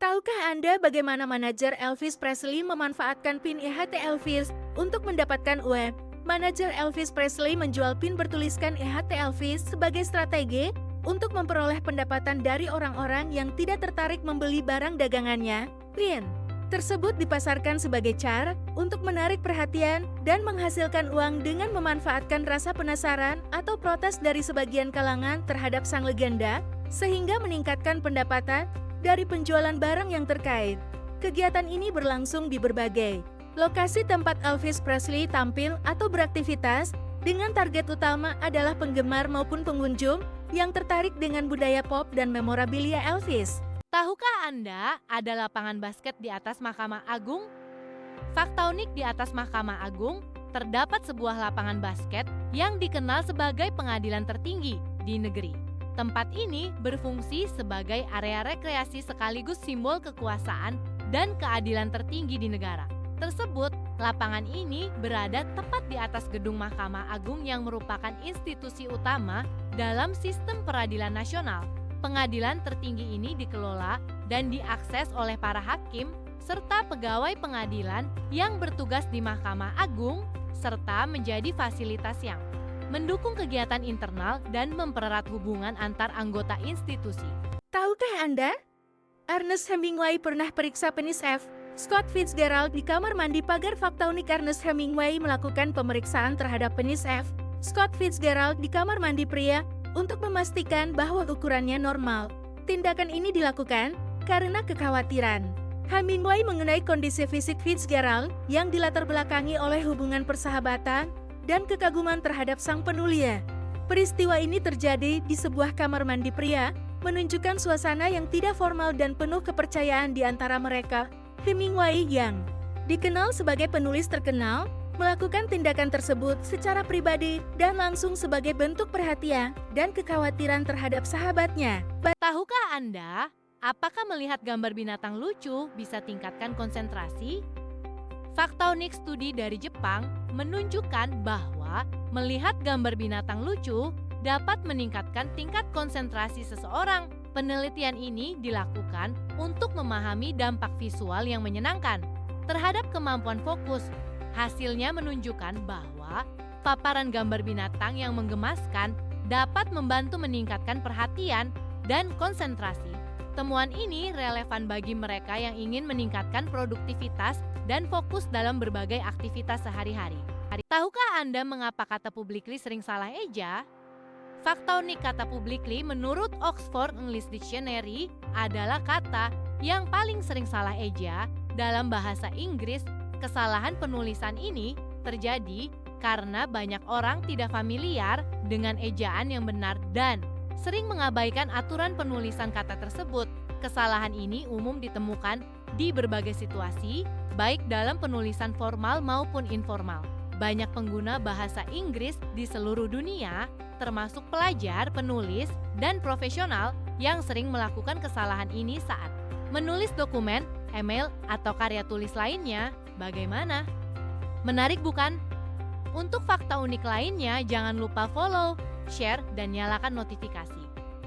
Tahukah Anda bagaimana manajer Elvis Presley memanfaatkan PIN EHT Elvis untuk mendapatkan uang? Manajer Elvis Presley menjual PIN bertuliskan EHT Elvis sebagai strategi untuk memperoleh pendapatan dari orang-orang yang tidak tertarik membeli barang dagangannya. PIN tersebut dipasarkan sebagai cara untuk menarik perhatian dan menghasilkan uang dengan memanfaatkan rasa penasaran atau protes dari sebagian kalangan terhadap sang legenda, sehingga meningkatkan pendapatan dari penjualan barang yang terkait. Kegiatan ini berlangsung di berbagai lokasi tempat Elvis Presley tampil atau beraktivitas, dengan target utama adalah penggemar maupun pengunjung yang tertarik dengan budaya pop dan memorabilia Elvis. Tahukah Anda ada lapangan basket di atas Mahkamah Agung? Fakta unik di atas Mahkamah Agung, terdapat sebuah lapangan basket yang dikenal sebagai pengadilan tertinggi di negeri. Tempat ini berfungsi sebagai area rekreasi sekaligus simbol kekuasaan dan keadilan tertinggi di negara tersebut. Lapangan ini berada tepat di atas gedung Mahkamah Agung yang merupakan institusi utama dalam sistem peradilan nasional. Pengadilan tertinggi ini dikelola dan diakses oleh para hakim serta pegawai pengadilan yang bertugas di Mahkamah Agung, serta menjadi fasilitas yang mendukung kegiatan internal dan mempererat hubungan antar anggota institusi. Tahukah Anda? Ernest Hemingway pernah periksa penis F. Scott Fitzgerald di kamar mandi. Pagar fakta unik. Ernest Hemingway melakukan pemeriksaan terhadap penis F. Scott Fitzgerald di kamar mandi pria untuk memastikan bahwa ukurannya normal. Tindakan ini dilakukan karena kekhawatiran Hemingway mengenai kondisi fisik Fitzgerald yang dilatar belakangi oleh hubungan persahabatan dan kekaguman terhadap sang penulia. Peristiwa ini terjadi di sebuah kamar mandi pria, menunjukkan suasana yang tidak formal dan penuh kepercayaan di antara mereka. Hemingway yang dikenal sebagai penulis terkenal, melakukan tindakan tersebut secara pribadi dan langsung sebagai bentuk perhatian dan kekhawatiran terhadap sahabatnya. Tahukah Anda, apakah melihat gambar binatang lucu bisa tingkatkan konsentrasi? Fakta unik studi dari Jepang menunjukkan bahwa melihat gambar binatang lucu dapat meningkatkan tingkat konsentrasi seseorang. Penelitian ini dilakukan untuk memahami dampak visual yang menyenangkan terhadap kemampuan fokus. Hasilnya menunjukkan bahwa paparan gambar binatang yang menggemaskan dapat membantu meningkatkan perhatian dan konsentrasi. Temuan ini relevan bagi mereka yang ingin meningkatkan produktivitas dan fokus dalam berbagai aktivitas sehari-hari. Tahukah Anda mengapa kata publicly sering salah eja? Fakta unik kata publicly menurut Oxford English Dictionary adalah kata yang paling sering salah eja dalam bahasa Inggris. Kesalahan penulisan ini terjadi karena banyak orang tidak familiar dengan ejaan yang benar dan sering mengabaikan aturan penulisan kata tersebut. Kesalahan ini umum ditemukan di berbagai situasi, baik dalam penulisan formal maupun informal. Banyak pengguna bahasa Inggris di seluruh dunia, termasuk pelajar, penulis, dan profesional yang sering melakukan kesalahan ini saat menulis dokumen, email, atau karya tulis lainnya. Bagaimana? Menarik bukan? Untuk fakta unik lainnya, jangan lupa follow, share, dan nyalakan notifikasi.